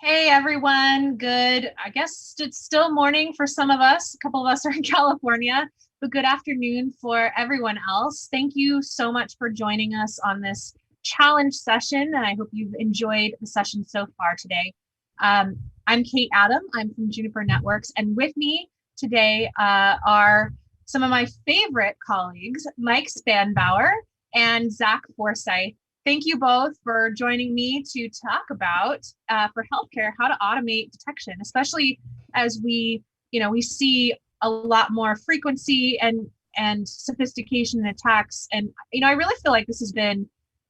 Hey everyone, good. I guess it's still morning for some of us. A couple of us are in California, but good afternoon for everyone else. Thank you so much for joining us on this challenge session, and I hope you've enjoyed the session so far today. I'm Kate Adam. I'm from Juniper Networks, and with me today are some of my favorite colleagues, Mike Spanbauer and Zach Forsyth. Thank you both for joining me to talk about for healthcare how to automate detection, especially as we see a lot more frequency and sophistication in attacks. And I really feel like this has been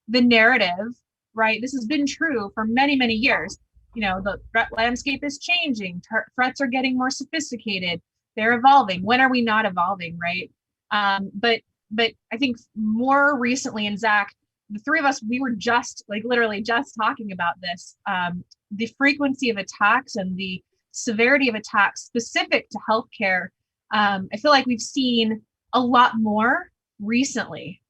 the narrative, right? This has been true for many, many years. The threat landscape is changing. Threats are getting more sophisticated. They're evolving. When are we not evolving, right? But I think more recently, and Zach, the three of us, we were just literally just talking about this, the frequency of attacks and the severity of attacks specific to healthcare. I feel like we've seen a lot more recently.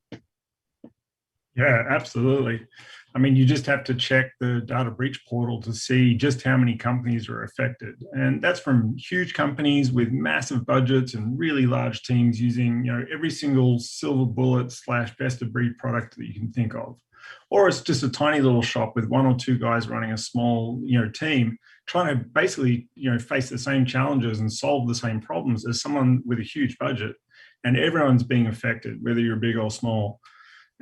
Yeah, absolutely. I mean, you just have to check the data breach portal to see just how many companies are affected. And that's from huge companies with massive budgets and really large teams using, every single silver bullet / best of breed product that you can think of. Or it's just a tiny little shop with one or two guys running a small, team trying to basically, face the same challenges and solve the same problems as someone with a huge budget. And everyone's being affected, whether you're big or small.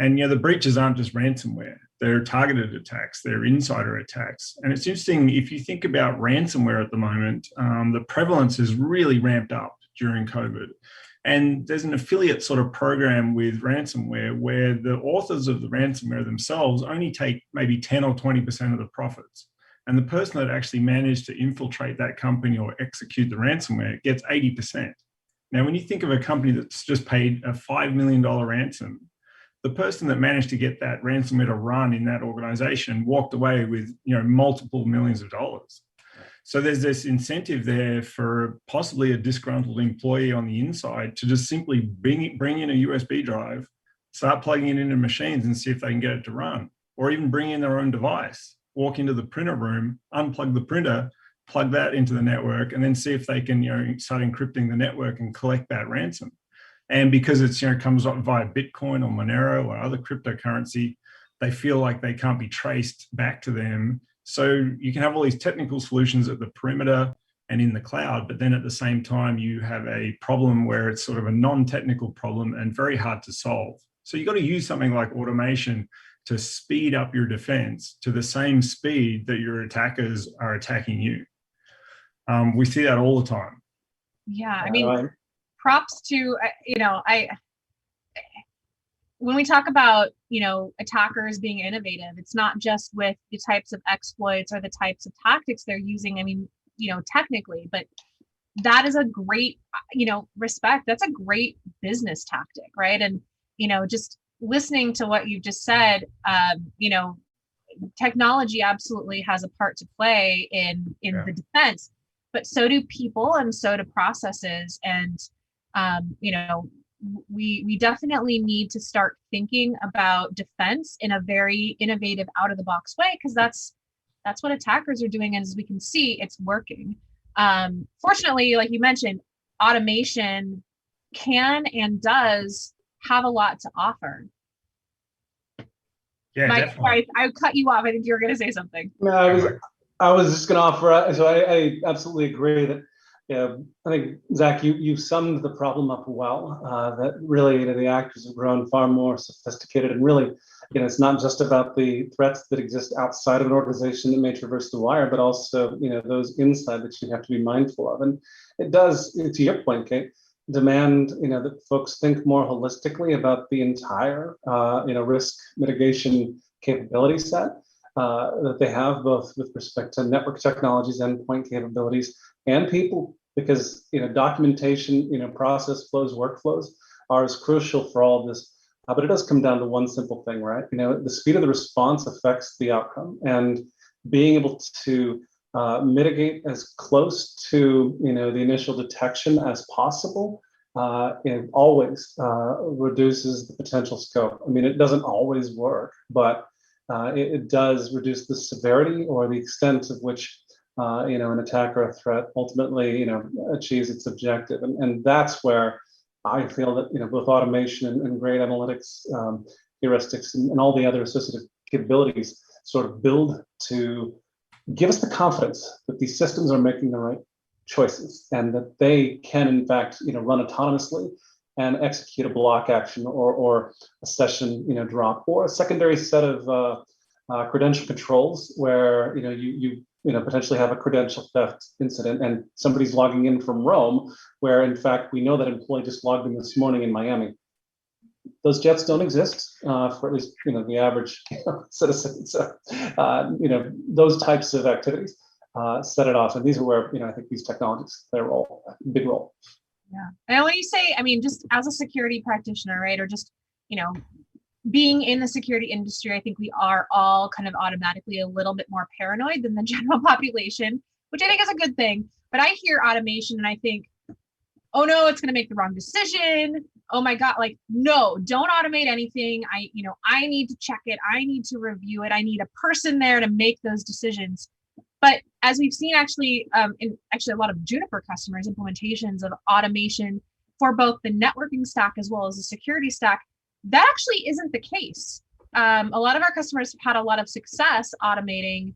And the breaches aren't just ransomware. They're targeted attacks, they're insider attacks. And it's interesting, if you think about ransomware at the moment, the prevalence has really ramped up during COVID. And there's an affiliate sort of program with ransomware where the authors of the ransomware themselves only take maybe 10 or 20% of the profits. And the person that actually managed to infiltrate that company or execute the ransomware gets 80%. Now, when you think of a company that's just paid a $5 million ransom, the person that managed to get that ransomware to run in that organization walked away with multiple millions of dollars. So there's this incentive there for possibly a disgruntled employee on the inside to just simply bring in a USB drive, start plugging it into machines and see if they can get it to run, or even bring in their own device, walk into the printer room, unplug the printer, plug that into the network, and then see if they can start encrypting the network and collect that ransom. And because it's comes up via Bitcoin or Monero or other cryptocurrency, they feel like they can't be traced back to them. So you can have all these technical solutions at the perimeter and in the cloud, but then at the same time, you have a problem where it's sort of a non-technical problem and very hard to solve. So you've got to use something like automation to speed up your defense to the same speed that your attackers are attacking you. We see that all the time. Yeah, I mean, props to when we talk about attackers being innovative, it's not just with the types of exploits or the types of tactics they're using. I mean, technically, but that is a great respect. That's a great business tactic, right? And just listening to what you just said, technology absolutely has a part to play in the defense, but so do people and so do processes. And we definitely need to start thinking about defense in a very innovative, out of the box way, because that's what attackers are doing, and as we can see, it's working. Fortunately, like you mentioned, automation can and does have a lot to offer. Yeah, Mike, definitely. sorry, I cut you off. I think you were going to say something. No, I was just going to offer. So I absolutely agree that. I think, Zach, you summed the problem up well, that really the actors have grown far more sophisticated, and really, it's not just about the threats that exist outside of an organization that may traverse the wire, but also, those inside that you have to be mindful of. And it does, to your point, Kate, demand, that folks think more holistically about the entire, risk mitigation capability set that they have, both with respect to network technologies, endpoint capabilities, and people, because documentation, process flows, workflows are as crucial for all of this. But it does come down to one simple thing, right? The speed of the response affects the outcome, and being able to mitigate as close to the initial detection as possible always reduces the potential scope. I mean, it doesn't always work, but it does reduce the severity or the extent of which an attack or a threat ultimately, achieves its objective. And that's where I feel that, both automation and great analytics, heuristics, and all the other associated capabilities sort of build to give us the confidence that these systems are making the right choices and that they can, in fact, run autonomously and execute a block action or a session, drop, or a secondary set of credential controls where you potentially have a credential theft incident and somebody's logging in from Rome, where in fact we know that employee just logged in this morning in Miami. Those jets don't exist for at least the average citizen. So those types of activities set it off, and these are where I think these technologies play a role, big role. Yeah, and when you say, just as a security practitioner, right, or just being in the security industry, I think we are all kind of automatically a little bit more paranoid than the general population, which I think is a good thing. But I hear automation and I think, oh no, it's going to make the wrong decision. Oh my God, like, no, don't automate anything. I need to check it. I need to review it. I need a person there to make those decisions. But as we've seen actually, in actually a lot of Juniper customers, implementations of automation for both the networking stack as well as the security stack, that actually isn't the case. A lot of our customers have had a lot of success automating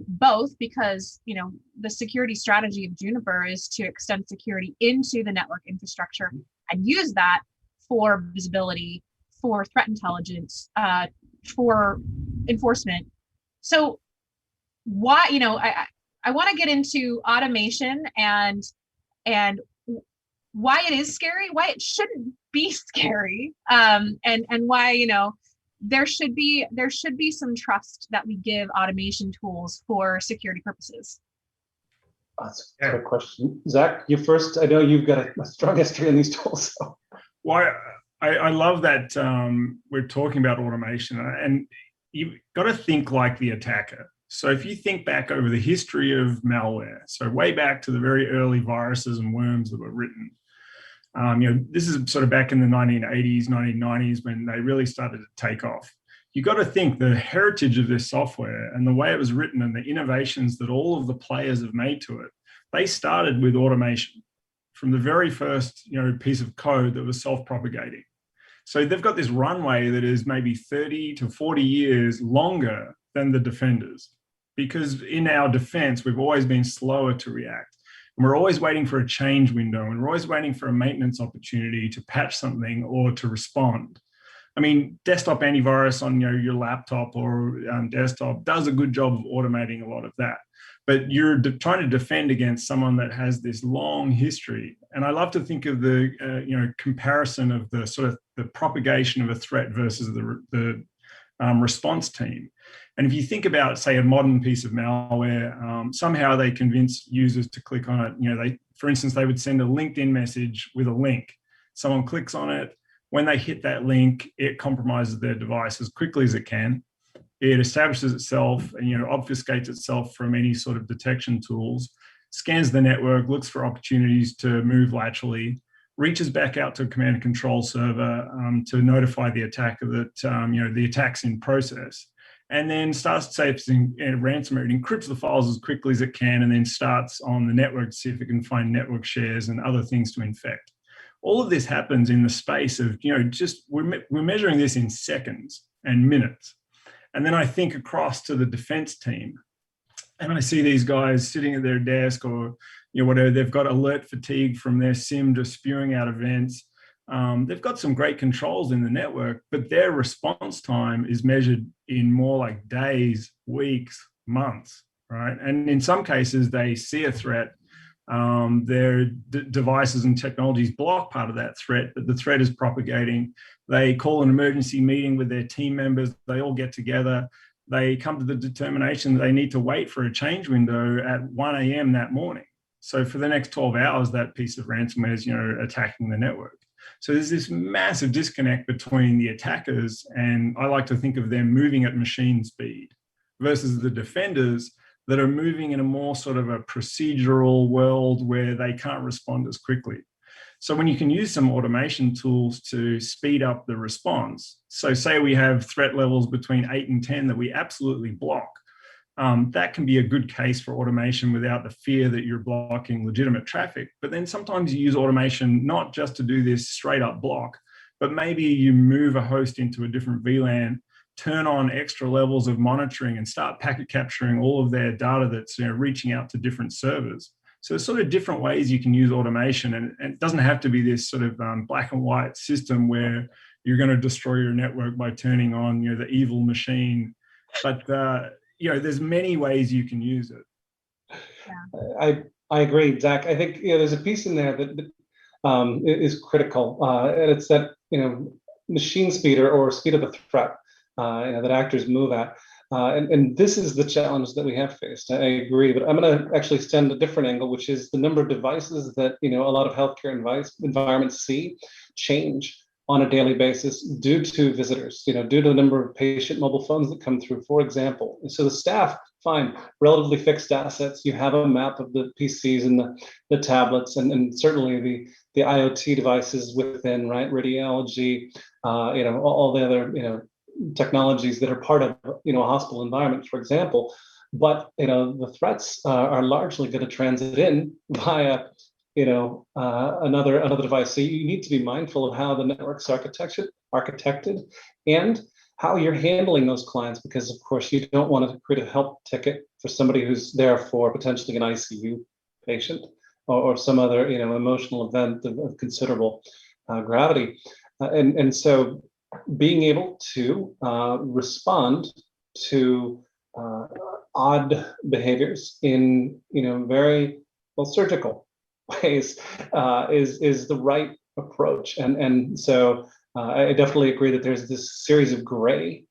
both because, the security strategy of Juniper is to extend security into the network infrastructure and use that for visibility, for threat intelligence, for enforcement. So why, I want to get into automation and why it is scary, why it shouldn't be scary, and why there should be some trust that we give automation tools for security purposes. That's a good question. Zach, you first. I know you've got a strong history in these tools. So. Well, I love that we're talking about automation, and you've got to think like the attacker. So if you think back over the history of malware, so way back to the very early viruses and worms that were written, this is sort of back in the 1980s, 1990s when they really started to take off. You got to think the heritage of this software and the way it was written and the innovations that all of the players have made to it, they started with automation from the very first, piece of code that was self-propagating. So they've got this runway that is maybe 30 to 40 years longer than the defenders, because in our defense, we've always been slower to react. And we're always waiting for a change window, and we're always waiting for a maintenance opportunity to patch something or to respond. I mean, desktop antivirus on your laptop or desktop does a good job of automating a lot of that. But you're trying to defend against someone that has this long history. And I love to think of the comparison of the sort of the propagation of a threat versus the response team. And if you think about, say, a modern piece of malware, somehow they convince users to click on it. For instance, they would send a LinkedIn message with a link. Someone clicks on it. When they hit that link, it compromises their device as quickly as it can. It establishes itself and obfuscates itself from any sort of detection tools, scans the network, looks for opportunities to move laterally, reaches back out to a command and control server to notify the attacker that the attack's in process, and then starts to say if it's ransomware, it encrypts the files as quickly as it can, and then starts on the network to see if it can find network shares and other things to infect. All of this happens in the space of we're measuring this in seconds and minutes. And then I think across to the defense team, and I see these guys sitting at their desk or whatever, they've got alert fatigue from their SIM just spewing out events. They've got some great controls in the network, but their response time is measured in more like days, weeks, months, right? And in some cases, they see a threat. Their devices and technologies block part of that threat, but the threat is propagating. They call an emergency meeting with their team members. They all get together. They come to the determination that they need to wait for a change window at 1 a.m. that morning. So for the next 12 hours, that piece of ransomware is, attacking the network. So there's this massive disconnect between the attackers, and I like to think of them moving at machine speed, versus the defenders that are moving in a more sort of a procedural world where they can't respond as quickly. So when you can use some automation tools to speed up the response, so say we have threat levels between 8 and 10 that we absolutely block, that can be a good case for automation without the fear that you're blocking legitimate traffic. But then sometimes you use automation not just to do this straight up block, but maybe you move a host into a different VLAN, turn on extra levels of monitoring and start packet capturing all of their data that's reaching out to different servers. So there's sort of different ways you can use automation, and it doesn't have to be this sort of black and white system where you're going to destroy your network by turning on the evil machine. But there's many ways you can use it. I agree, Zach. I think there's a piece in there that is critical, and it's that machine speed or speed of the threat that actors move at. And this is the challenge that we have faced. I agree, but I'm going to actually extend a different angle, which is the number of devices that a lot of healthcare environments see change on a daily basis due to visitors, due to the number of patient mobile phones that come through, for example. And so the staff, fine, relatively fixed assets. You have a map of the PCs and the tablets, and certainly the IoT devices within, right? Radiology, all the other, technologies that are part of, a hospital environment, for example. But, the threats are largely going to transit in via another device. So you need to be mindful of how the network's architected and how you're handling those clients, because of course you don't want to create a help ticket for somebody who's there for potentially an ICU patient or some other emotional event of considerable gravity, and so being able to respond to odd behaviors in very surgical ways is the right approach, and so I definitely agree that there's this series of gray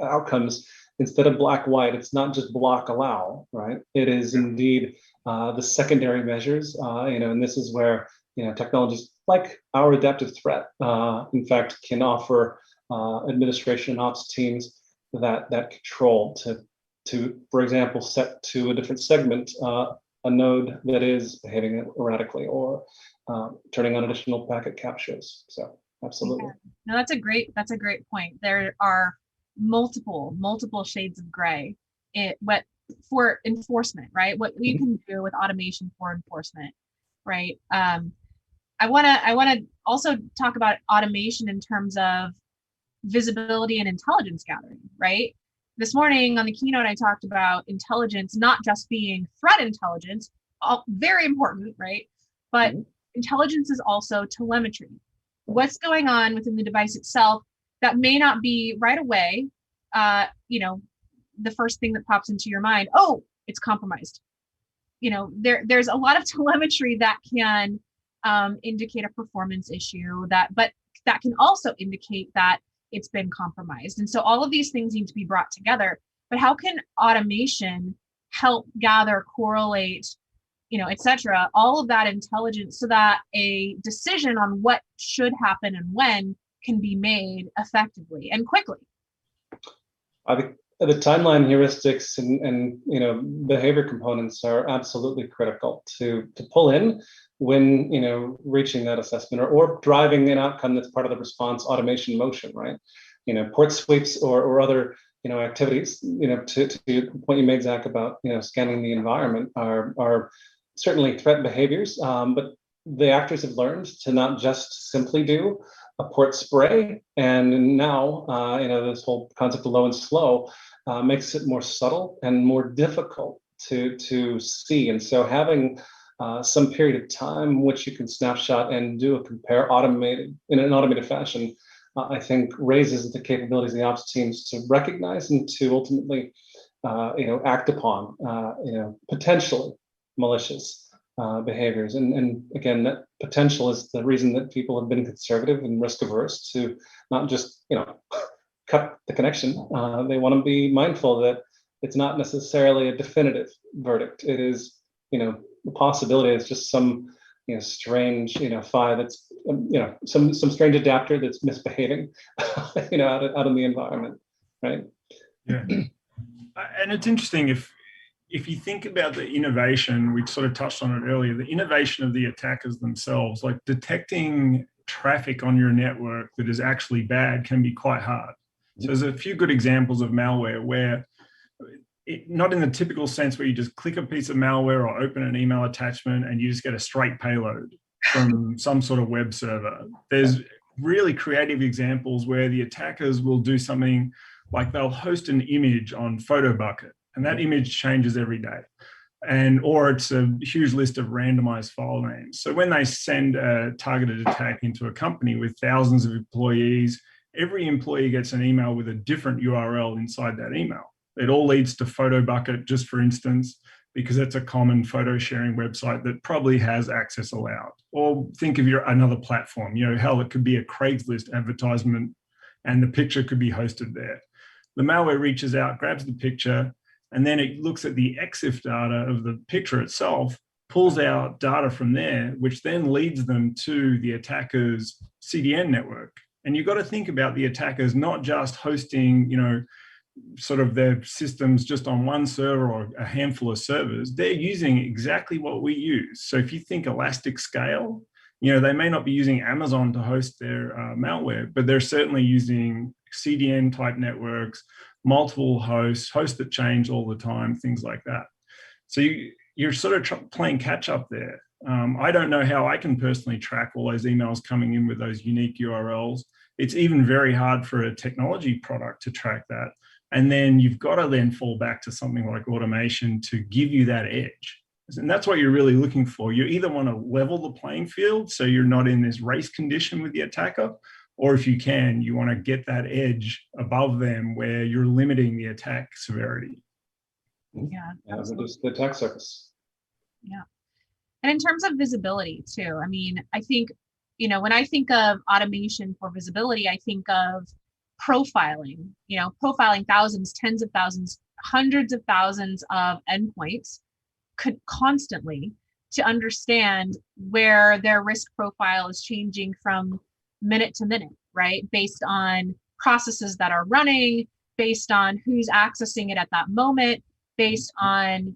outcomes instead of black white. It's not just block allow, right? It is indeed the secondary measures, and this is where technologies like our adaptive threat in fact can offer administration and ops teams that control to for example set to a different segment a node that is behaving erratically or turning on additional packet captures. So absolutely. Yeah. No, that's a great point. There are multiple shades of gray for enforcement, right? What we can do with automation for enforcement, right? I want to also talk about automation in terms of visibility and intelligence gathering, right? This morning on the keynote, I talked about intelligence not just being threat intelligence, all very important, right? But intelligence is also telemetry. What's going on within the device itself that may not be right away, the first thing that pops into your mind, oh, it's compromised. There's a lot of telemetry that can indicate a performance issue, but that can also indicate that it's been compromised. And so all of these things need to be brought together. But how can automation help gather, correlate, et cetera, all of that intelligence so that a decision on what should happen and when can be made effectively and quickly? I think the timeline heuristics and behavior components are absolutely critical to pull in when reaching that assessment or driving an outcome that's part of the response automation motion, right? Port sweeps or other activities, to the point you made, Zach, about scanning the environment are certainly threat behaviors, but the actors have learned to not just simply do a port spray, and now this whole concept of low and slow makes it more subtle and more difficult to see. And so having some period of time which you can snapshot and do a compare in an automated fashion, I think raises the capabilities of the ops teams to recognize and to ultimately act upon potentially malicious behaviors. And again, that potential is the reason that people have been conservative and risk averse to not just cut the connection. They want to be mindful that it's not necessarily a definitive verdict. It is the possibility is just some strange PHY that's some strange adapter that's misbehaving out in the environment, right? Yeah. And it's interesting if you think about the innovation, we sort of touched on it earlier, the innovation of the attackers themselves, like detecting traffic on your network that is actually bad can be quite hard. So there's a few good examples of malware where not in the typical sense where you just click a piece of malware or open an email attachment and you just get a straight payload from some sort of web server. There's really creative examples where the attackers will do something like they'll host an image on PhotoBucket, and that image changes every day. Or it's a huge list of randomized file names. So when they send a targeted attack into a company with thousands of employees, every employee gets an email with a different URL inside that email. It all leads to PhotoBucket, just for instance, because it's a common photo sharing website that probably has access allowed. Or think of another platform, hell, it could be a Craigslist advertisement and the picture could be hosted there. The malware reaches out, grabs the picture, and then it looks at the EXIF data of the picture itself, pulls out data from there, which then leads them to the attacker's CDN network. And you've got to think about the attackers not just hosting, sort of their systems just on one server or a handful of servers. They're using exactly what we use. So if you think elastic scale, they may not be using Amazon to host their malware, but they're certainly using CDN type networks, multiple hosts that change all the time, things like that. So you're sort of playing catch up there. I don't know how I can personally track all those emails coming in with those unique URLs. It's even very hard for a technology product to track that. And then you've got to then fall back to something like automation to give you that edge. And that's what you're really looking for. You either want to level the playing field so you're not in this race condition with the attacker, or if you can, you want to get that edge above them where you're limiting the attack severity. Yeah, reduce the attack surface. Yeah. And in terms of visibility too, I mean, I think, when I think of automation for visibility, I think of profiling, profiling thousands, tens of thousands, hundreds of thousands of endpoints constantly to understand where their risk profile is changing from minute to minute, right? Based on processes that are running, based on who's accessing it at that moment, based on,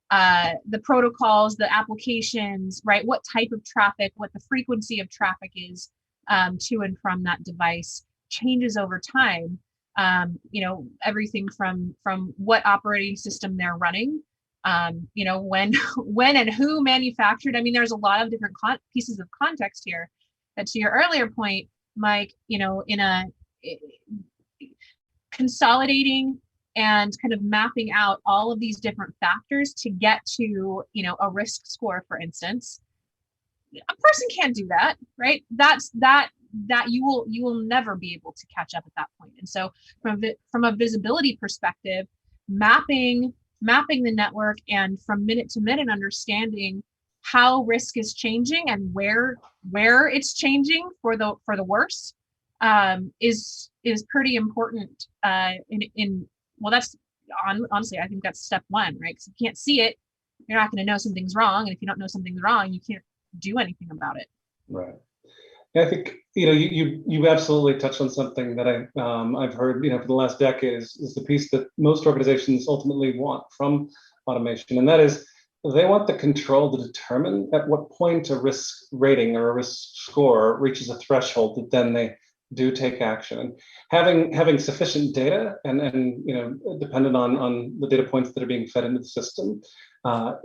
the protocols, the applications, right? What type of traffic, what the frequency of traffic is to and from that device changes over time. Everything from what operating system they're running, when and who manufactured. I mean, there's a lot of different pieces of context here. That to your earlier point, Mike, in a consolidating and kind of mapping out all of these different factors to get to, a risk score, for instance. A person can't do that, right? That you will never be able to catch up at that point. And so from a visibility perspective, mapping the network and from minute to minute understanding how risk is changing and where it's changing for the worse is pretty important. That's honestly, I think that's step one, right? Because if you can't see it, you're not going to know something's wrong, and if you don't know something's wrong, you can't do anything about it. Right. I think you absolutely touched on something that I've heard for the last decade is the piece that most organizations ultimately want from automation, and that is they want the control to determine at what point a risk rating or a risk score reaches a threshold that then they do take action. And having sufficient data and dependent on the data points that are being fed into the system,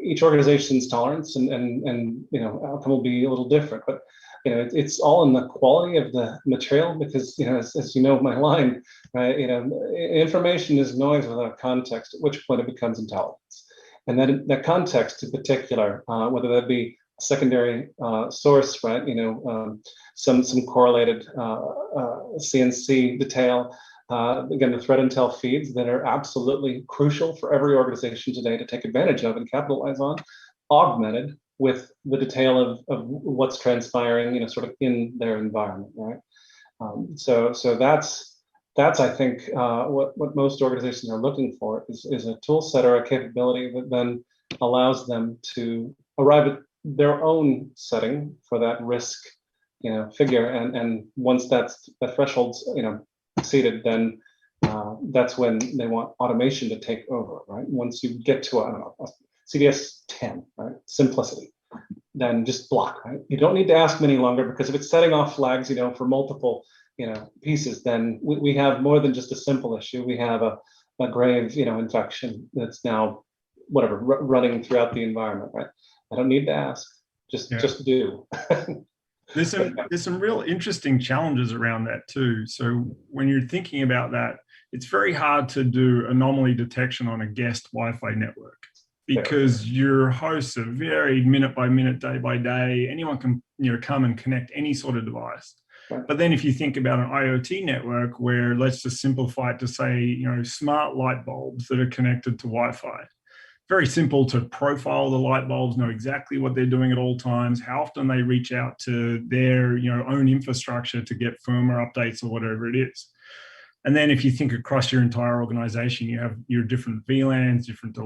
each organization's tolerance and outcome will be a little different, but it's all in the quality of the material, because as my line, right, information is noise without context, at which point it becomes intelligence. And then that context in particular, whether that be a secondary source, right, some correlated CNC detail, again, the threat intel feeds that are absolutely crucial for every organization today to take advantage of and capitalize on, augmented with the detail of what's transpiring, sort of in their environment, right? So that's I think what most organizations are looking for is a tool set or a capability that then allows them to arrive at their own setting for that risk, figure, and once that threshold's exceeded, then that's when they want automation to take over, right? Once you get to a CDS 10, right? Simplicity, then just block, right? You don't need to ask them any longer, because if it's setting off flags, for multiple, pieces, then we have more than just a simple issue. We have a a grave, infection that's now whatever running throughout the environment, right? I don't need to ask, just do. There's some real interesting challenges around that too. So when you're thinking about that, it's very hard to do anomaly detection on a guest Wi-Fi network because your hosts are varied minute by minute, day by day. Anyone can come and connect any sort of device. Right. But then if you think about an IoT network where, let's just simplify it to say, smart light bulbs that are connected to Wi-Fi. Very simple to profile the light bulbs, know exactly what they're doing at all times, how often they reach out to their own infrastructure to get firmware updates or whatever it is. And then if you think across your entire organization, you have your different VLANs, different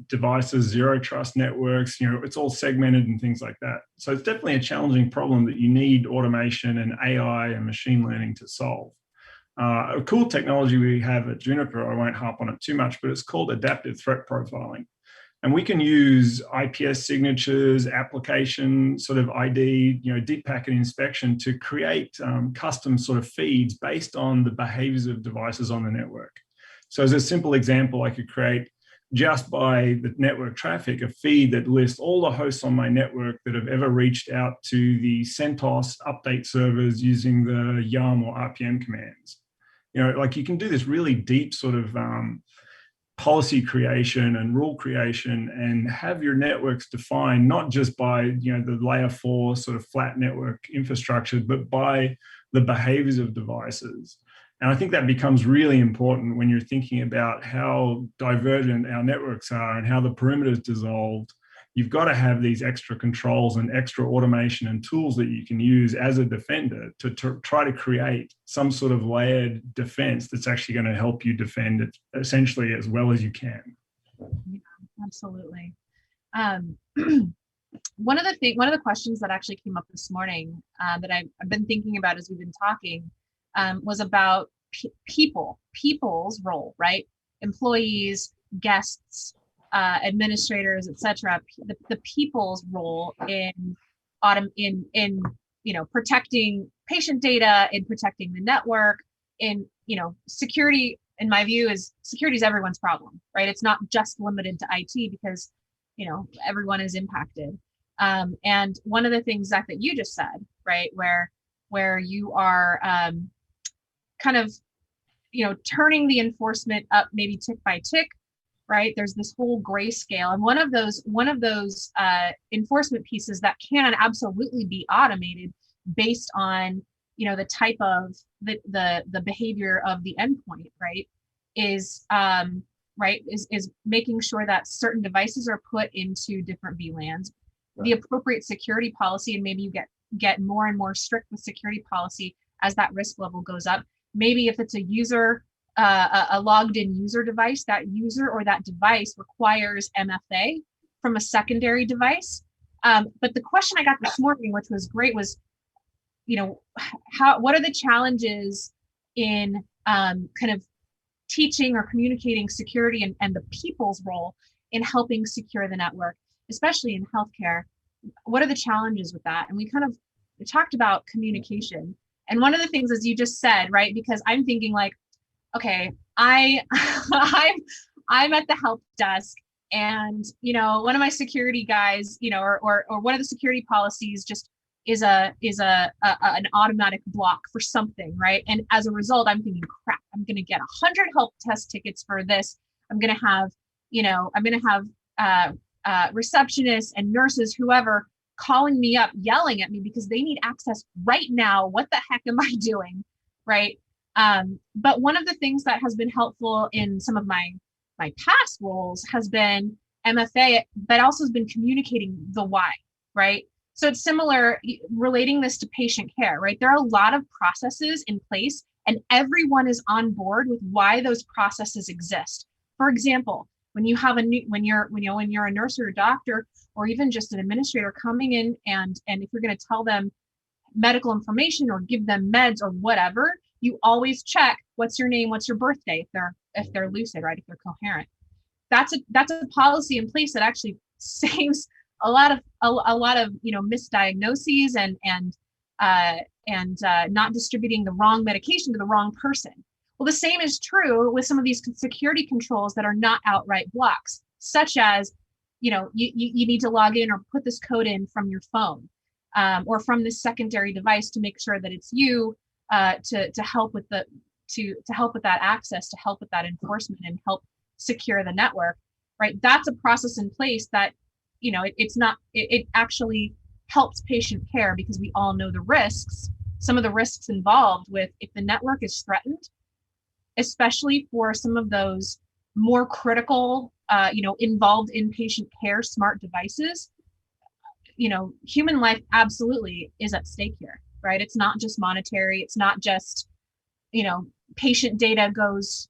devices, zero trust networks, it's all segmented and things like that. So it's definitely a challenging problem that you need automation and AI and machine learning to solve. A cool technology we have at Juniper, I won't harp on it too much, but it's called adaptive threat profiling. And we can use IPS signatures, application sort of ID, deep packet inspection to create custom sort of feeds based on the behaviors of devices on the network. So as a simple example, I could create just by the network traffic, a feed that lists all the hosts on my network that have ever reached out to the CentOS update servers using the YUM or RPM commands. You can do this really deep sort of policy creation and rule creation and have your networks defined not just by the layer 4 sort of flat network infrastructure, but by the behaviors of devices. And I think that becomes really important when you're thinking about how divergent our networks are and how the perimeter is dissolved. You've got to have these extra controls and extra automation and tools that you can use as a defender to try to create some sort of layered defense that's actually going to help you defend it essentially as well as you can. Yeah, absolutely. One of the questions that actually came up this morning that I've been thinking about as we've been talking was about people's role, right? Employees, guests, administrators, etc. The people's role in protecting patient data, in protecting the network, in security. In my view, security is everyone's problem, right? It's not just limited to IT because everyone is impacted. And one of the things, Zach, that you just said, right, where you are kind of turning the enforcement up maybe tick by tick. Right, there's this whole gray scale, and one of those enforcement pieces that can absolutely be automated based on the type of the behavior of the endpoint, right, is making sure that certain devices are put into different VLANs, right. The appropriate security policy, and maybe you get more and more strict with security policy as that risk level goes up. Maybe if it's a user. A logged in user device, that user or that device requires MFA from a secondary device. But the question I got this morning, which was great, was, what are the challenges in kind of teaching or communicating security and the people's role in helping secure the network, especially in healthcare? What are the challenges with that? And we talked about communication. And one of the things, as you just said, right, because I'm thinking like, okay, I'm at the help desk, and one of my security guys, or one of the security policies just is an automatic block for something, right? And as a result, I'm thinking, crap, I'm going to get 100 help desk tickets for this. I'm going to have receptionists and nurses, whoever, calling me up, yelling at me because they need access right now. What the heck am I doing, right? But one of the things that has been helpful in some of my past roles has been MFA, but also has been communicating the why, right? So it's similar, relating this to patient care, right? There are a lot of processes in place, and everyone is on board with why those processes exist. For example, when you're a nurse or a doctor, or even just an administrator coming in, and if you're going to tell them medical information or give them meds or whatever, you always check what's your name, what's your birthday, if they're lucid, right? If they're coherent. That's a policy in place that actually saves a lot of misdiagnoses and not distributing the wrong medication to the wrong person. Well, the same is true with some of these security controls that are not outright blocks, such as, you need to log in or put this code in from your phone, or from this secondary device to make sure that it's you, to help with to help with that access, to help with that enforcement and help secure the network, right? That's a process in place that, it actually helps patient care, because we all know the risks, some of the risks involved with if the network is threatened, especially for some of those more critical, involved in patient care smart devices. Human life absolutely is at stake here, right? It's not just monetary. It's not just, patient data goes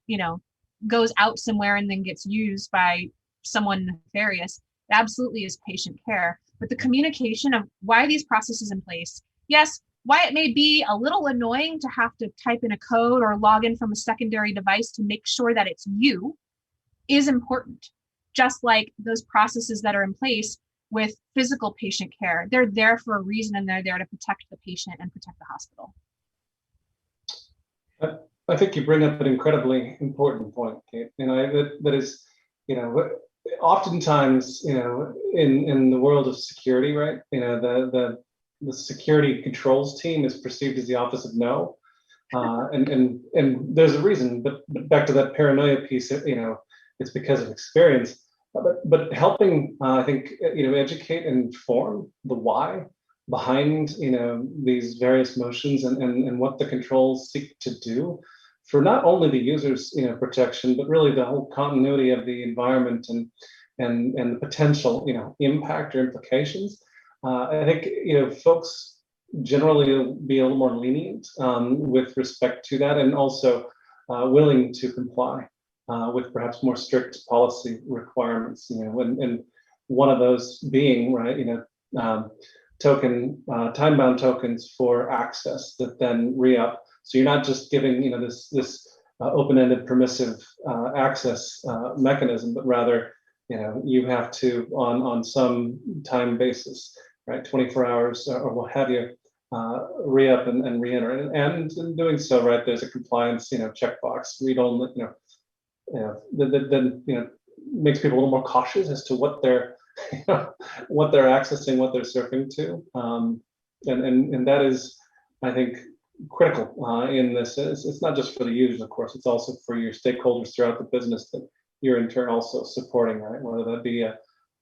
out somewhere and then gets used by someone nefarious. It absolutely is patient care. But the communication of why these processes in place, yes, why it may be a little annoying to have to type in a code or log in from a secondary device to make sure that it's you, is important. Just like those processes that are in place with physical patient care, they're there for a reason, and they're there to protect the patient and protect the hospital. I think you bring up an incredibly important point, Kate. That is, oftentimes, in the world of security, right? The security controls team is perceived as the office of no, and there's a reason. But back to that paranoia piece, it's because of experience. But helping, I think, educate and inform the why behind, these various motions and what the controls seek to do for not only the user's, protection, but really the whole continuity of the environment and the potential, impact or implications. I think, folks generally will be a little more lenient with respect to that, and also willing to comply with perhaps more strict policy requirements. And one of those being, right, time-bound tokens for access that then re-up. So you're not just giving, this open-ended permissive access mechanism, but rather, you have to on some time basis, right, 24 hours or what have you, re-up and re-enter, and in doing so, right, there's a compliance, checkbox. Read only, that makes people a little more cautious as to what they're what they're accessing, what they're surfing to, and that is, I think, critical in this. It's not just for the users, of course. It's also for your stakeholders throughout the business that you're in turn also supporting, right? Whether that be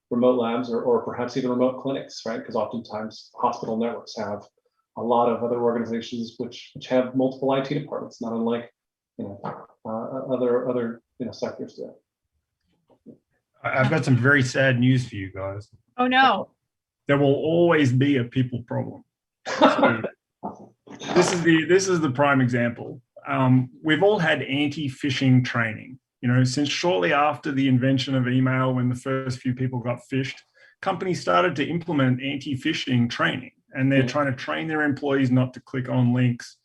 remote labs or perhaps even remote clinics, right? Because oftentimes hospital networks have a lot of other organizations which have multiple IT departments, not unlike other sectors do. I've got some very sad news for you guys. Oh no. There will always be a people problem. So this is the prime example. We've all had anti-phishing training. Since shortly after the invention of email, when the first few people got phished, companies started to implement anti-phishing training, and they're trying to train their employees not to click on links.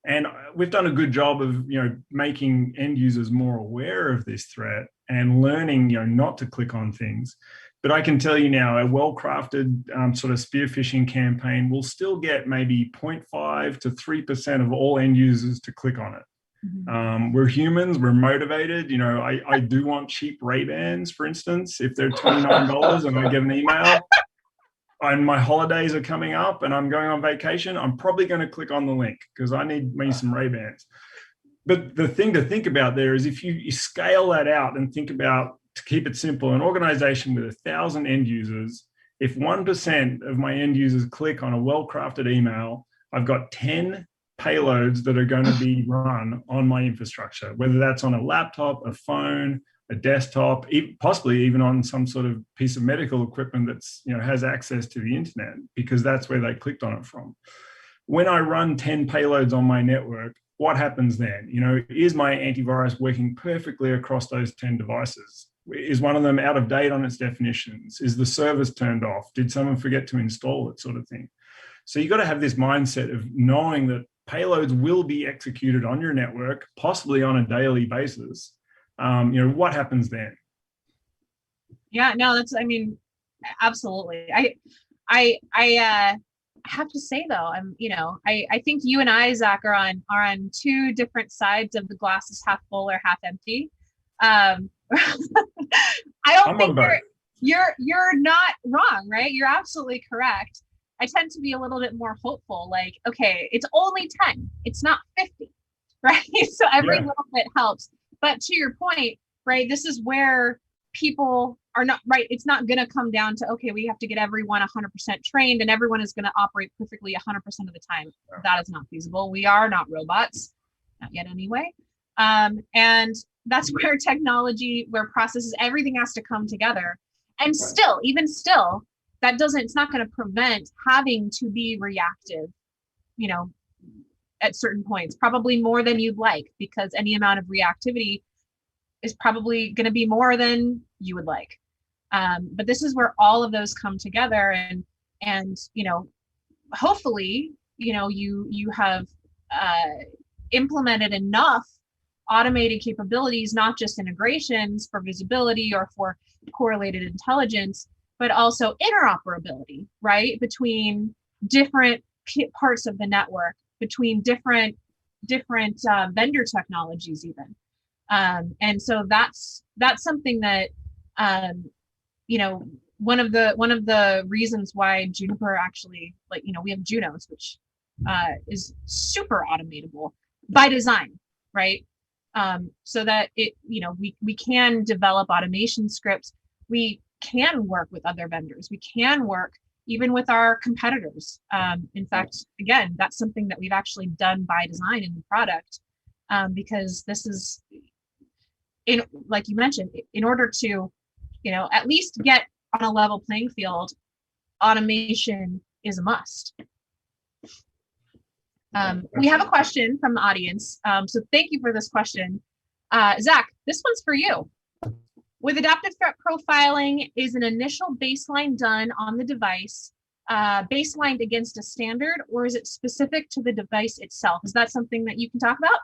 And we've done a good job of, making end users more aware of this threat and learning, not to click on things. But I can tell you now, a well-crafted sort of spear phishing campaign will still get maybe 0.5 to 3% of all end users to click on it. Mm-hmm. We're humans, we're motivated. I do want cheap Ray-Bans, for instance, if they're $29 and I get an email. And my holidays are coming up and I'm going on vacation, I'm probably going to click on the link because I need me some Ray-Bans. But the thing to think about there is if you scale that out and think about, to keep it simple, an organization with 1,000 end users, if 1% of my end users click on a well-crafted email, I've got 10 payloads that are going to be run on my infrastructure, whether that's on a laptop, a phone, a desktop, possibly even on some sort of piece of medical equipment that's has access to the internet, because that's where they clicked on it from. When I run 10 payloads on my network, what happens then? Is my antivirus working perfectly across those 10 devices? Is one of them out of date on its definitions? Is the service turned off? Did someone forget to install it, sort of thing? So you've got to have this mindset of knowing that payloads will be executed on your network, possibly on a daily basis. What happens then? Yeah, no, absolutely. I have to say though, I think you and I, Zach, are on two different sides of the glass is half full or half empty. I don't I'm think on both. you're not wrong, right? You're absolutely correct. I tend to be a little bit more hopeful, like, okay, it's only 10, it's not 50, right? So every little bit helps. But to your point, right, this is where people are not, right, it's not going to come down to, okay, we have to get everyone 100% trained and everyone is going to operate perfectly 100% of the time. That is not feasible. We are not robots, not yet anyway. And that's where technology, where processes, everything has to come together. And still, even still, it's not going to prevent having to be reactive, at certain points, probably more than you'd like, because any amount of reactivity is probably going to be more than you would like. But this is where all of those come together, and hopefully, you have implemented enough automated capabilities, not just integrations for visibility or for correlated intelligence, but also interoperability, right, between different parts of the network, between different vendor technologies even. And so that's something that one of the reasons why Juniper actually, we have Junos, which is super automatable by design, right? So that we can develop automation scripts. We can work with other vendors. We can work even with our competitors. In fact, again, that's something that we've actually done by design in the product, because this is, like you mentioned, in order to, at least get on a level playing field, automation is a must. We have a question from the audience. So thank you for this question. Zach, this one's for you. With adaptive threat profiling, is an initial baseline done on the device, baselined against a standard, or is it specific to the device itself? Is that something that you can talk about?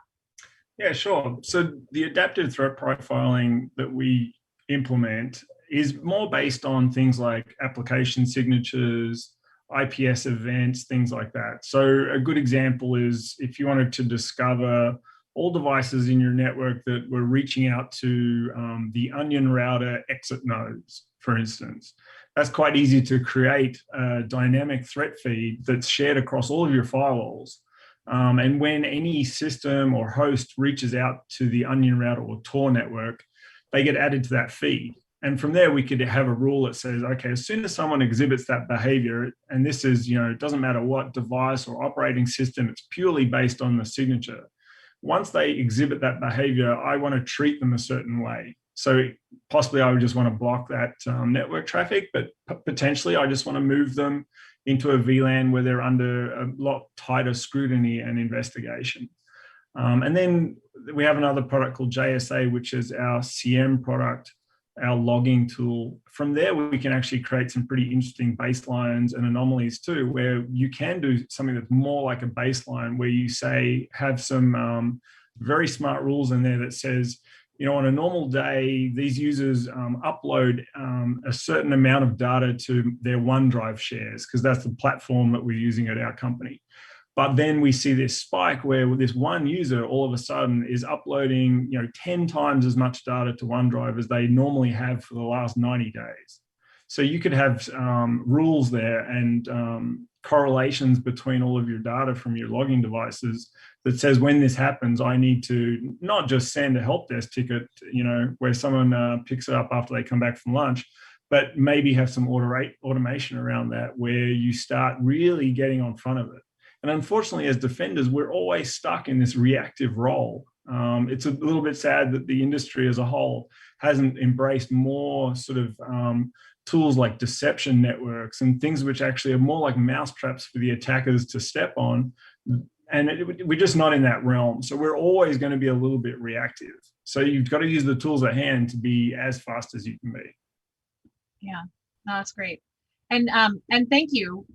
Yeah, sure. So the adaptive threat profiling that we implement is more based on things like application signatures, IPS events, things like that. So a good example is if you wanted to discover all devices in your network that were reaching out to the onion router exit nodes, for instance. That's quite easy to create a dynamic threat feed that's shared across all of your firewalls. And when any system or host reaches out to the onion router or Tor network, they get added to that feed. And from there, we could have a rule that says, okay, as soon as someone exhibits that behavior, and this is, it doesn't matter what device or operating system, it's purely based on the signature. Once they exhibit that behavior, I want to treat them a certain way. So possibly I would just want to block that network traffic, but potentially I just want to move them into a VLAN where they're under a lot tighter scrutiny and investigation. And then we have another product called JSA, which is our CM product, our logging tool. From there, we can actually create some pretty interesting baselines and anomalies too, where you can do something that's more like a baseline, where you say, have some very smart rules in there that says, on a normal day, these users upload a certain amount of data to their OneDrive shares, because that's the platform that we're using at our company. But then we see this spike where this one user all of a sudden is uploading 10 times as much data to OneDrive as they normally have for the last 90 days. So you could have rules there and correlations between all of your data from your logging devices that says when this happens, I need to not just send a help desk ticket, where someone picks it up after they come back from lunch, but maybe have some automation around that where you start really getting on front of it. And unfortunately, as defenders, we're always stuck in this reactive role. It's a little bit sad that the industry as a whole hasn't embraced more sort of tools like deception networks and things which actually are more like mousetraps for the attackers to step on. And we're just not in that realm. So we're always going to be a little bit reactive. So you've got to use the tools at hand to be as fast as you can be. Yeah, no, that's great. And thank you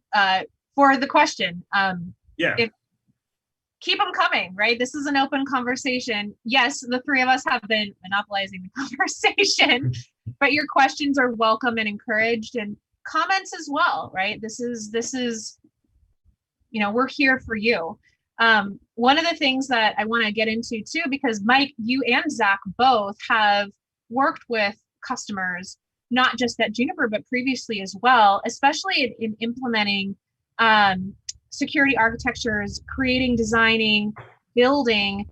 for the question. Keep them coming, right? This is an open conversation. Yes, the three of us have been monopolizing the conversation, but your questions are welcome and encouraged, and comments as well, right? This is we're here for you. One of the things that I want to get into too, because Mike, you and Zach both have worked with customers, not just at Juniper, but previously as well, especially in implementing security architectures, creating, designing, building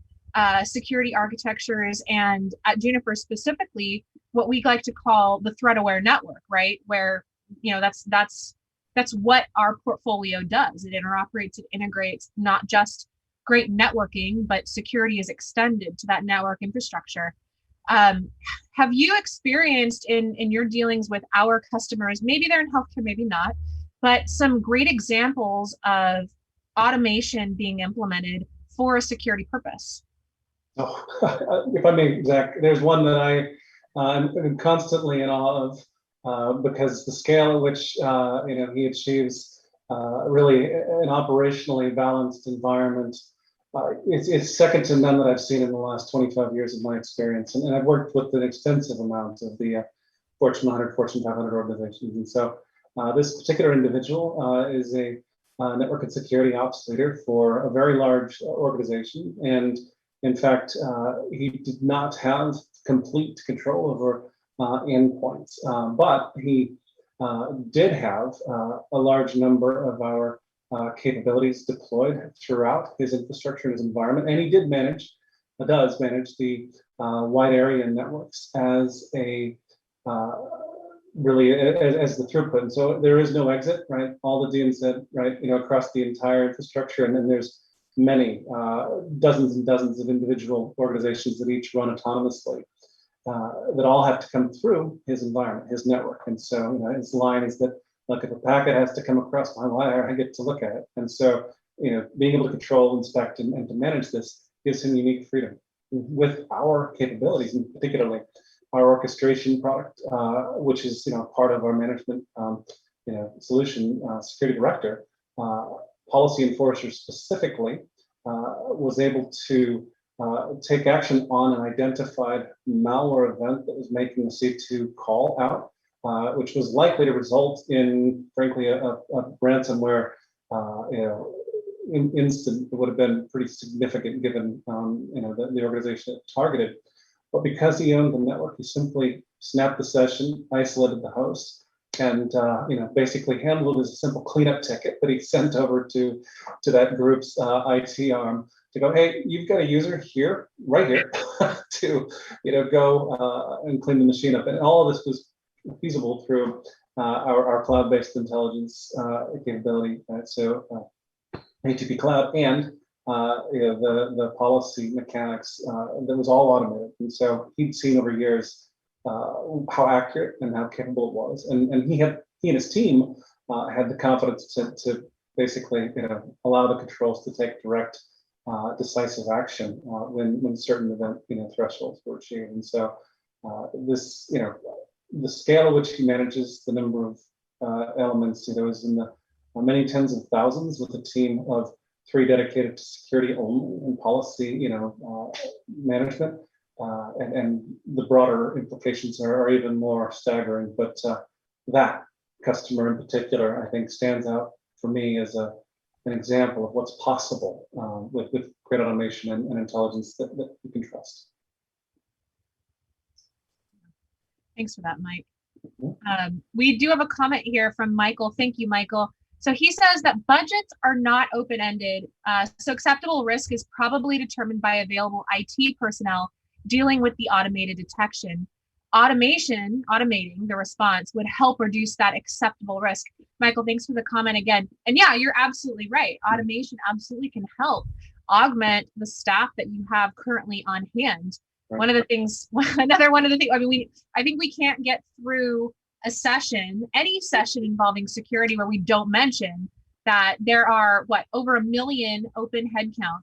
security architectures, and at Juniper specifically, what we like to call the threat-aware network, right? Where that's what our portfolio does. It interoperates, it integrates not just great networking, but security is extended to that network infrastructure. Have you experienced in your dealings with our customers, maybe they're in healthcare, maybe not, but some great examples of automation being implemented for a security purpose? Oh, if I may, Zach, there's one that I'm constantly in awe of because the scale at which he achieves really an operationally balanced environment. It's second to none that I've seen in the last 25 years of my experience, and I've worked with an extensive amount of the Fortune 100, Fortune 500 organizations, and so this particular individual is a network and security ops leader for a very large organization, and in fact, he did not have complete control over endpoints, but he did have a large number of our capabilities deployed throughout his infrastructure and his environment, and he does manage the wide area networks as a really as the throughput. And so there is no exit, right? All the DNZ, right? Across the entire infrastructure, and then there's many dozens and dozens of individual organizations that each run autonomously that all have to come through his environment, his network. And so his line is that, look, if a packet has to come across my wire, I get to look at it. And so being able to control, inspect, and to manage this gives him unique freedom with our capabilities, and particularly our orchestration product, which is part of our management solution, security director. Policy enforcer specifically was able to take action on an identified malware event that was making a C2 call out, which was likely to result in, frankly, a ransomware instant that would have been pretty significant given the organization it targeted. But because he owned the network, he simply snapped the session, isolated the host, and basically handled it as a simple cleanup ticket that he sent over to that group's IT arm to go, hey, you've got a user here, right here, to go and clean the machine up. And all of this was feasible through our cloud-based intelligence capability. So ATP Cloud and the policy mechanics that was all automated. And so he'd seen over years how accurate and how capable it was, and he and his team had the confidence to basically allow the controls to take direct, decisive action when certain event thresholds were achieved. And so this the scale at which he manages the number of elements is in the many tens of thousands, with a team of 3 dedicated to security only and policy management. And the broader implications are even more staggering. But that customer in particular, I think, stands out for me as an example of what's possible with great automation and intelligence that you can trust. Thanks for that, Mike. We do have a comment here from Michael. Thank you, Michael. So he says that budgets are not open-ended. So acceptable risk is probably determined by available IT personnel dealing with the automated detection. Automating the response would help reduce that acceptable risk. Michael, thanks for the comment again. And yeah, you're absolutely right. Automation absolutely can help augment the staff that you have currently on hand. Right. One of the things, I think we can't get through a session, any session involving security, where we don't mention that there are over 1 million open headcount,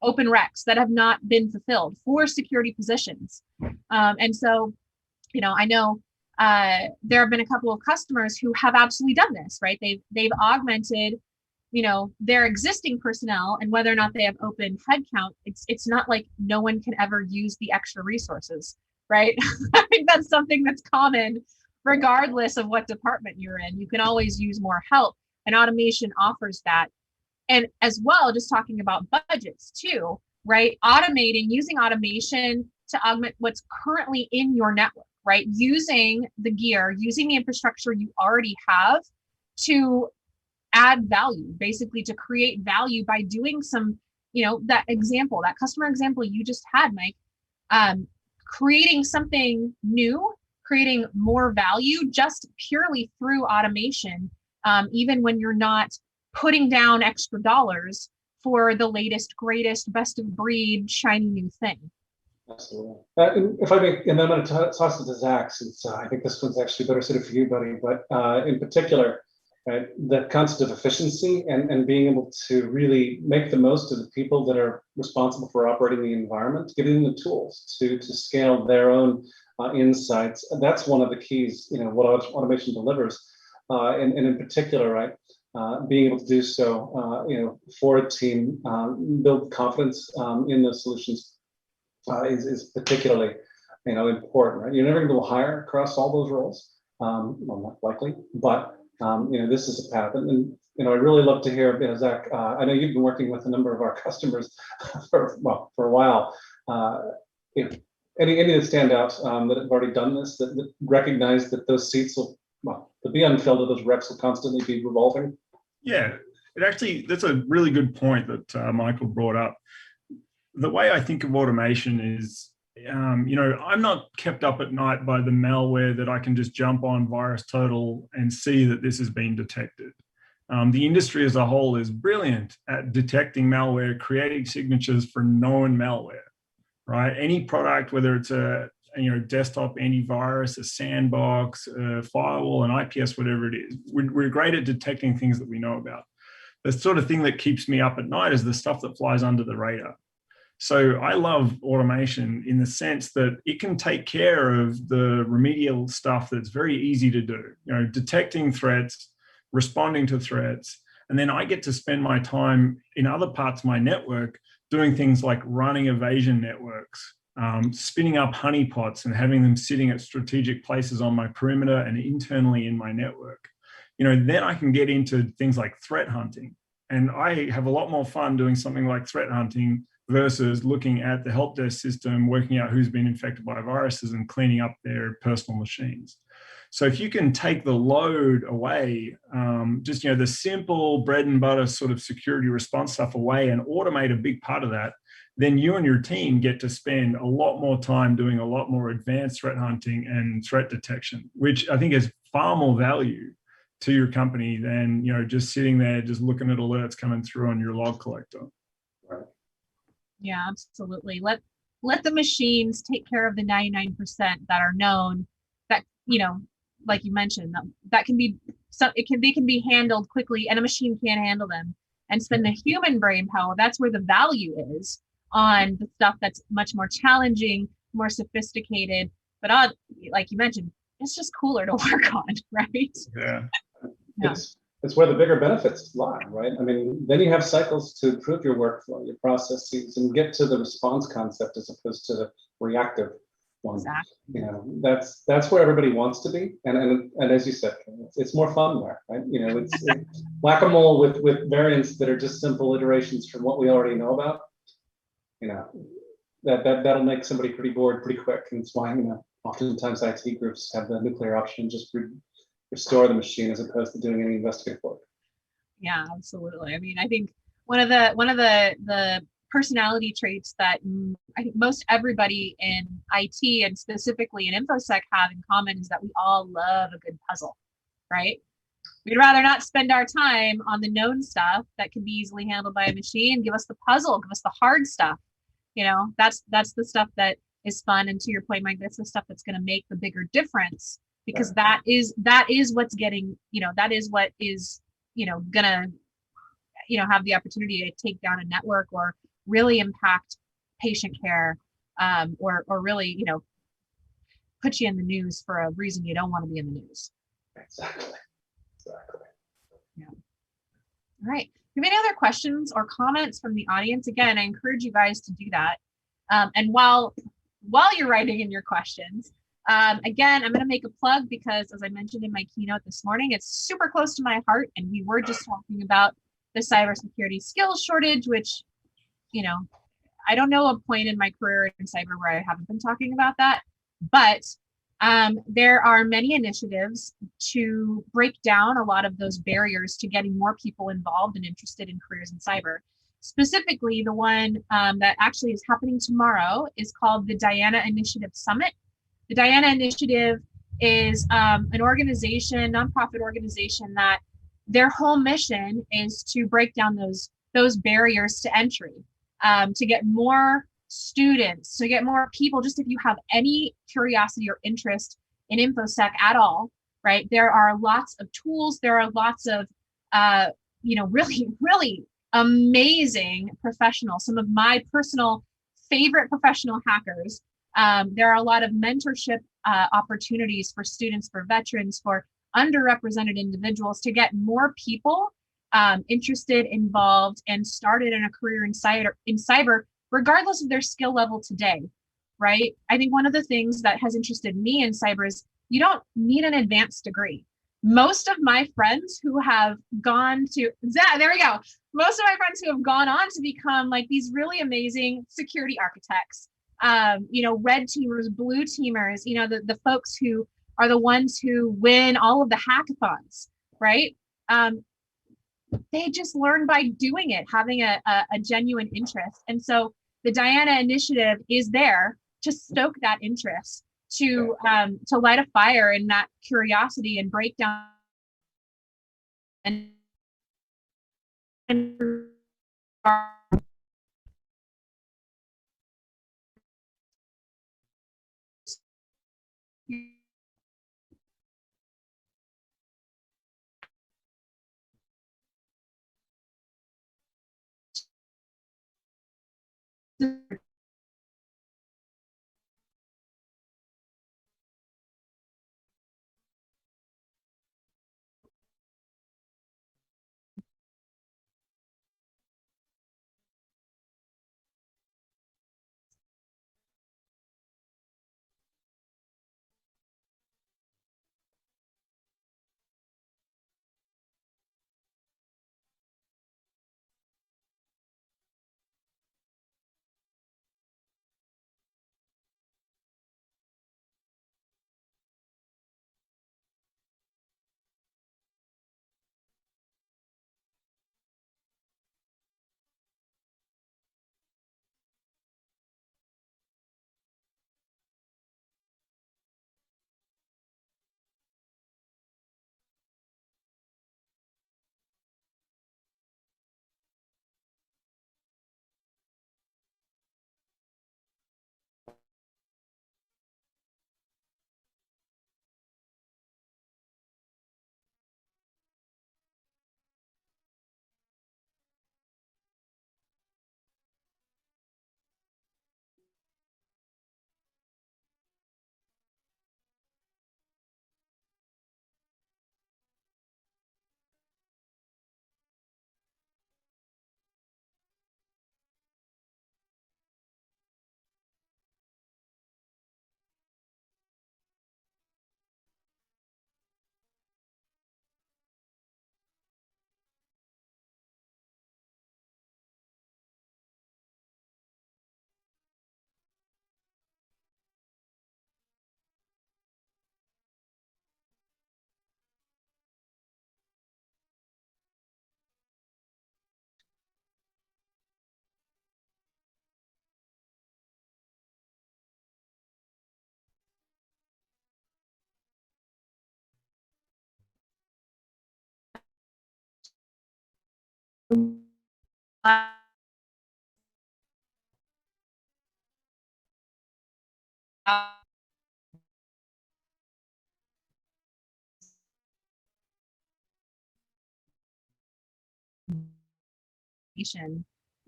open recs that have not been fulfilled for security positions. And so, I know there have been a couple of customers who have absolutely done this, right? They've augmented, their existing personnel, and whether or not they have open headcount, it's not like no one can ever use the extra resources, right? I think that's something that's common regardless of what department you're in. You can always use more help, and automation offers that. And as well, just talking about budgets too, right? Automating, using automation to augment what's currently in your network, right? Using the gear, using the infrastructure you already have to add value, basically to create value by doing some, that example, that customer example you just had, Mike, creating something new, creating more value just purely through automation, even when you're not putting down extra dollars for the latest, greatest, best of breed, shiny new thing. Absolutely. If I may, and then I'm going to toss it to Zach, since I think this one's actually better suited for you, buddy. But in particular, right, the concept of efficiency and being able to really make the most of the people that are responsible for operating the environment, giving them the tools to scale their own insights. That's one of the keys, what automation delivers. And in particular, right, being able to do so, for a team, build confidence in those solutions is particularly, important. Right? You're never going to go hire across all those roles, well, not likely, but this is a path. And I'd really love to hear, Zach. I know you've been working with a number of our customers for a while. Any that stand out that have already done this, that recognize that those seats will, to be unfilled, or those reps will constantly be revolving? Yeah, that's a really good point that Michael brought up. The way I think of automation is, I'm not kept up at night by the malware that I can just jump on VirusTotal and see that this has been detected. The industry as a whole is brilliant at detecting malware, creating signatures for known malware, right? Any product, whether it's a desktop antivirus, a sandbox, a firewall, an IPS, whatever it is, we're great at detecting things that we know about. The sort of thing that keeps me up at night is the stuff that flies under the radar. So I love automation in the sense that it can take care of the remedial stuff that's very easy to do, detecting threats, responding to threats. And then I get to spend my time in other parts of my network doing things like running evasion networks, spinning up honeypots and having them sitting at strategic places on my perimeter and internally in my network. Then I can get into things like threat hunting. And I have a lot more fun doing something like threat hunting versus looking at the help desk system, working out who's been infected by viruses and cleaning up their personal machines. So if you can take the load away, just the simple bread and butter sort of security response stuff away and automate a big part of that, then you and your team get to spend a lot more time doing a lot more advanced threat hunting and threat detection, which I think is far more value to your company than just sitting there just looking at alerts coming through on your log collector. Right. Yeah, absolutely. Let the machines take care of the 99% that are known, that like you mentioned, that can be, so they can be handled quickly, and a machine can't handle them. And spend the human brain power. That's where the value is on the stuff that's much more challenging, more sophisticated, but like you mentioned, it's just cooler to work on, right? Yeah. It's where the bigger benefits lie, right? I mean, then you have cycles to improve your workflow, your processes, and get to the response concept as opposed to the reactive one. Exactly. That's where everybody wants to be, and as you said, it's more fun there, right? It's whack-a-mole with variants that are just simple iterations from what we already know about. That'll make somebody pretty bored pretty quick, and it's why oftentimes IT groups have the nuclear option and just restore the machine as opposed to doing any investigative work. Yeah, absolutely. I mean, I think one of the personality traits that I think most everybody in IT and specifically in InfoSec have in common is that we all love a good puzzle, right? We'd rather not spend our time on the known stuff that can be easily handled by a machine. Give us the puzzle, give us the hard stuff. That's the stuff that is fun. And to your point, Mike, that's the stuff that's going to make the bigger difference, because that is what's getting, that is what is, gonna, have the opportunity to take down a network or really impact patient care, or really, put you in the news for a reason you don't want to be in the news. Exactly. Yeah. All right. Do you have any other questions or comments from the audience? Again, I encourage you guys to do that. And while you're writing in your questions, again, I'm going to make a plug because, as I mentioned in my keynote this morning, it's super close to my heart. And we were just talking about the cybersecurity skills shortage, which, you know, I don't know a point in my career in cyber where I haven't been talking about that, but there are many initiatives to break down a lot of those barriers to getting more people involved and interested in careers in cyber. Specifically, the one that actually is happening tomorrow is called the Diana Initiative Summit. The Diana Initiative is an organization, nonprofit organization, that their whole mission is to break down those barriers to entry, to get more students, to get more people. Just if you have any curiosity or interest in InfoSec at all, right? There are lots of tools. There are lots of, really, really amazing professionals. Some of my personal favorite professional hackers. There are a lot of mentorship opportunities for students, for veterans, for underrepresented individuals, to get more people interested, involved, and started in a career in cyber, regardless of their skill level today, right? I think one of the things that has interested me in cyber is you don't need an advanced degree. Most of my friends who have gone to, there we go. Most of my friends who have gone on to become like these really amazing security architects, red teamers, blue teamers, the folks who are the ones who win all of the hackathons, right? They just learn by doing it, having a genuine interest. And so the Diana Initiative is there to stoke that interest, to light a fire in that curiosity and break down and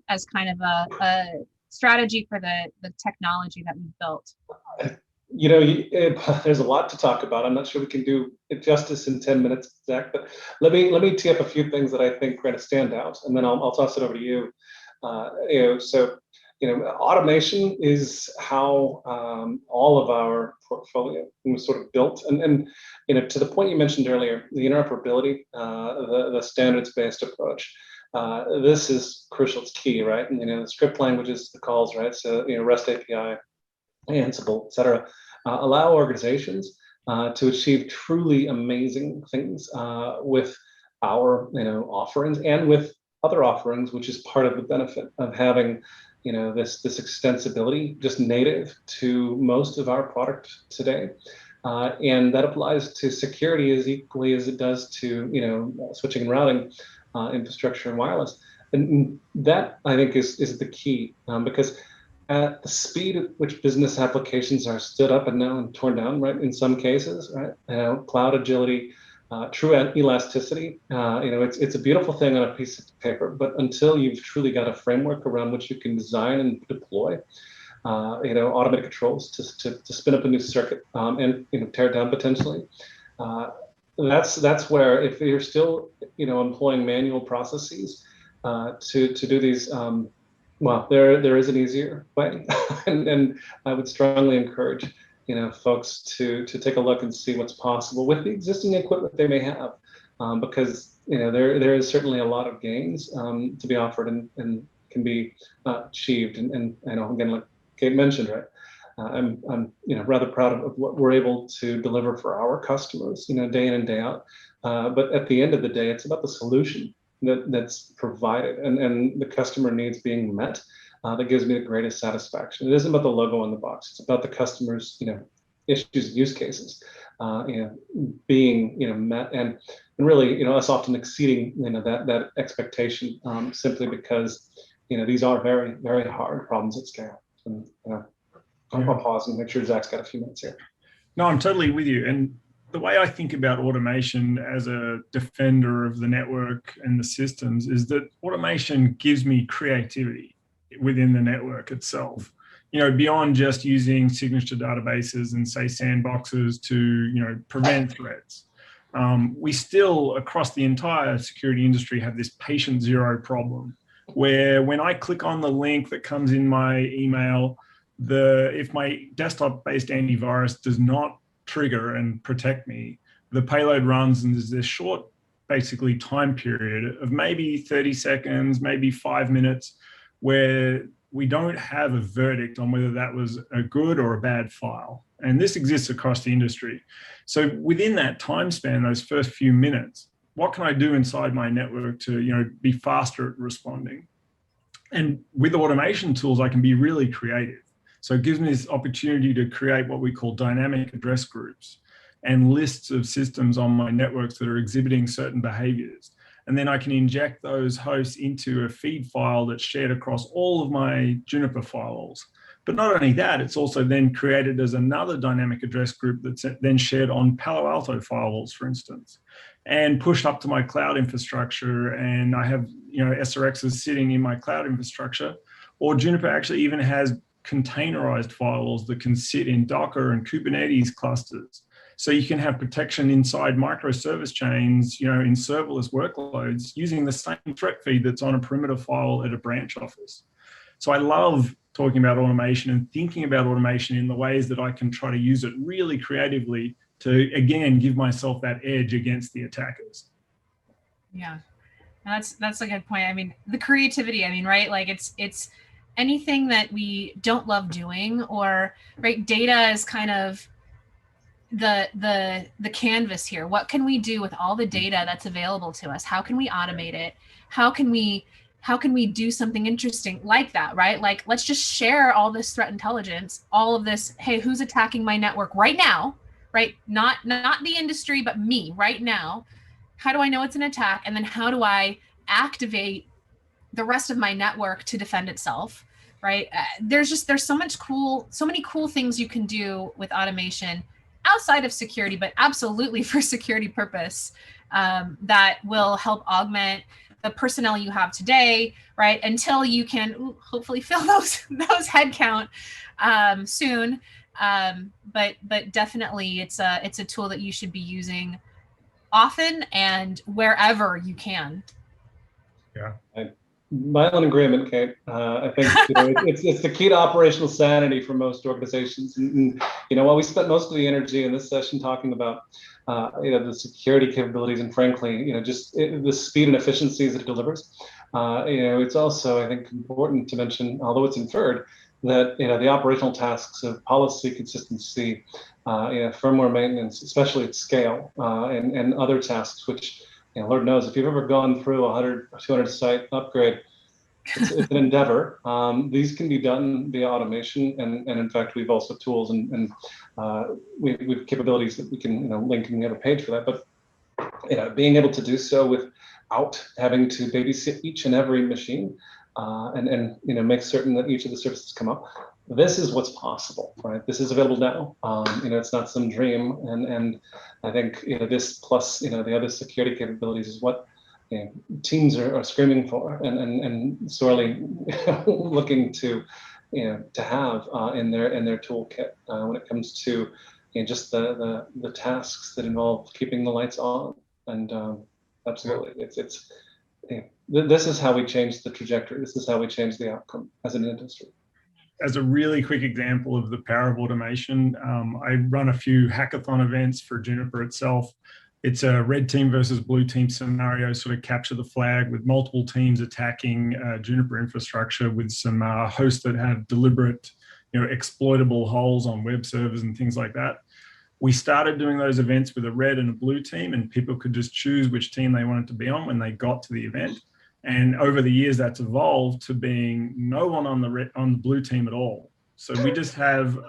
as kind of a strategy for the technology that we've built. There's a lot to talk about. I'm not sure we can do it justice in 10 minutes, Zach, but let me tee up a few things that I think are going to stand out, and then I'll toss it over to you. Automation is how all of our portfolio was sort of built, and to the point you mentioned earlier, the interoperability, the standards-based approach. This is crucial. It's key, right? And the script languages, the calls, right? So REST API, Ansible, et cetera, allow organizations to achieve truly amazing things with our offerings and with other offerings, which is part of the benefit of having this extensibility just native to most of our product today. And that applies to security as equally as it does to switching and routing, infrastructure and wireless. And that, I think, is the key, because at the speed at which business applications are stood up and now and torn down, right, in some cases, right, cloud agility, true elasticity, it's a beautiful thing on a piece of paper, but until you've truly got a framework around which you can design and deploy, automated controls to spin up a new circuit, and tear it down potentially. That's where, if you're still employing manual processes to do these, well, there is an easier way, and I would strongly encourage folks to take a look and see what's possible with the existing equipment they may have, because there is certainly a lot of gains to be offered and can be achieved. And I know, again, like Kate mentioned, right, I'm rather proud of what we're able to deliver for our customers, day in and day out. But at the end of the day, it's about the solution that's provided and the customer needs being met. That gives me the greatest satisfaction. It isn't about the logo on the box. It's about the customer's issues and use cases being met, and really us often exceeding that expectation, simply because these are very, very hard problems at scale. And I'll pause and make sure Zach's got a few minutes here. No, I'm totally with you. And the way I think about automation as a defender of the network and the systems is that automation gives me creativity within the network itself. Beyond just using signature databases and say sandboxes to prevent threats. We still, across the entire security industry, have this patient zero problem, where when I click on the link that comes in my email, if my desktop-based antivirus does not trigger and protect me, the payload runs, and there's this short, basically, time period of maybe 30 seconds, maybe 5 minutes, where we don't have a verdict on whether that was a good or a bad file. And this exists across the industry. So within that time span, those first few minutes, what can I do inside my network to be faster at responding? And with automation tools, I can be really creative. So it gives me this opportunity to create what we call dynamic address groups and lists of systems on my networks that are exhibiting certain behaviors. And then I can inject those hosts into a feed file that's shared across all of my Juniper firewalls. But not only that, it's also then created as another dynamic address group that's then shared on Palo Alto firewalls, for instance, and pushed up to my cloud infrastructure. And I have SRXs sitting in my cloud infrastructure, or Juniper actually even has containerized firewalls that can sit in Docker and Kubernetes clusters. So you can have protection inside microservice chains, in serverless workloads using the same threat feed that's on a perimeter file at a branch office. So I love talking about automation and thinking about automation in the ways that I can try to use it really creatively to, again, give myself that edge against the attackers. Yeah, that's a good point. I mean, the creativity, right? Like it's anything that we don't love doing, or right, data is kind of the canvas here. What can we do with all the data that's available to us? How can we automate it? How can we do something interesting like that, right? Like, let's just share all this threat intelligence, all of this, hey, who's attacking my network right now, right? Not the industry, but me right now. How do I know it's an attack? And then how do I activate the rest of my network to defend itself, right? There's so many cool things you can do with automation outside of security, but absolutely for security purpose, that will help augment the personnel you have today, right? Until you can hopefully fill those headcount soon. But definitely it's a tool that you should be using often and wherever you can. Yeah. My own agreement, Kate. I think it's the key to operational sanity for most organizations. And while we spent most of the energy in this session talking about the security capabilities, and frankly, just the speed and efficiencies that it delivers. It's also, I think, important to mention, although it's inferred, that the operational tasks of policy consistency, firmware maintenance, especially at scale, and other tasks, which Lord knows if you've ever gone through a 100 or 200 site upgrade, it's an endeavor. These can be done via automation, and in fact, we've also tools and we've capabilities that we can link, and we have a page for that. But being able to do so without having to babysit each and every machine, and make certain that each of the services come up. This is what's possible, right? This is available now. It's not some dream, and I think this plus the other security capabilities is what teams are screaming for and sorely looking to have in their toolkit when it comes to just the tasks that involve keeping the lights on. And absolutely, this is how we change the trajectory. This is how we change the outcome as an industry. As a really quick example of the power of automation, I run a few hackathon events for Juniper itself. It's a red team versus blue team scenario, sort of capture the flag with multiple teams attacking Juniper infrastructure with some hosts that have deliberate, exploitable holes on web servers and things like that. We started doing those events with a red and a blue team, and people could just choose which team they wanted to be on when they got to the event. And over the years, that's evolved to being no one on the blue team at all. So we just have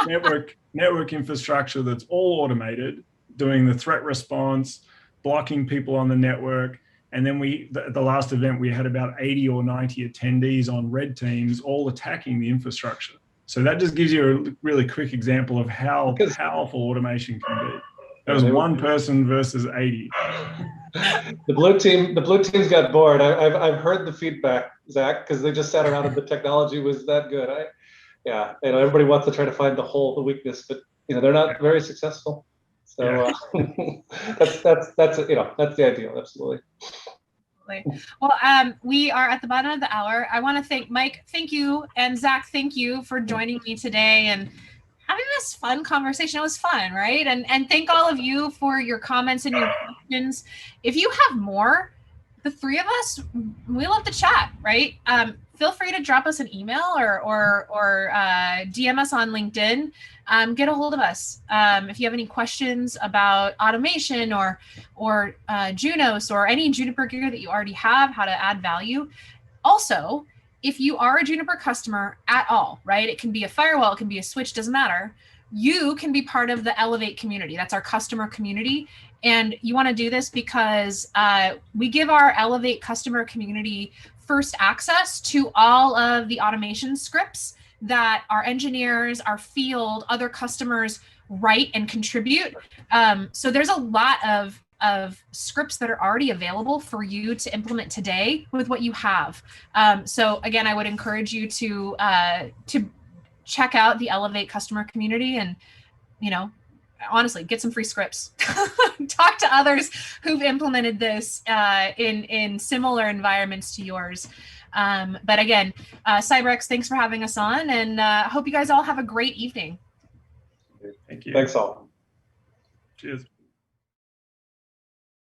network infrastructure that's all automated, doing the threat response, blocking people on the network. And then the last event, we had about 80 or 90 attendees on red teams, all attacking the infrastructure. So that just gives you a really quick example of how powerful automation can be. That was one person versus 80. The blue teams got bored. I've heard the feedback, Zach, because they just sat around and the technology was that good. Everybody wants to try to find the weakness, but they're not very successful. So that's the ideal, absolutely. Well, we are at the bottom of the hour. I want to thank Mike, thank you, and Zach, thank you for joining me today and having this fun conversation. It was fun, right? And thank all of you for your comments and your questions. If you have more, the three of us, we love to chat, right? Feel free to drop us an email or DM us on LinkedIn. Get a hold of us if you have any questions about automation or Junos or any Juniper gear that you already have, how to add value. Also, if you are a Juniper customer at all, right? It can be a firewall, it can be a switch, doesn't matter. You can be part of the Elevate community. That's our customer community. And you want to do this because we give our Elevate customer community first access to all of the automation scripts that our engineers, our field, other customers write and contribute. So there's a lot of scripts that are already available for you to implement today with what you have. So again, I would encourage you to check out the Elevate customer community and, honestly, get some free scripts. Talk to others who've implemented this in similar environments to yours. But again, siberX, thanks for having us on, and hope you guys all have a great evening. Thank you. Thanks all. Cheers.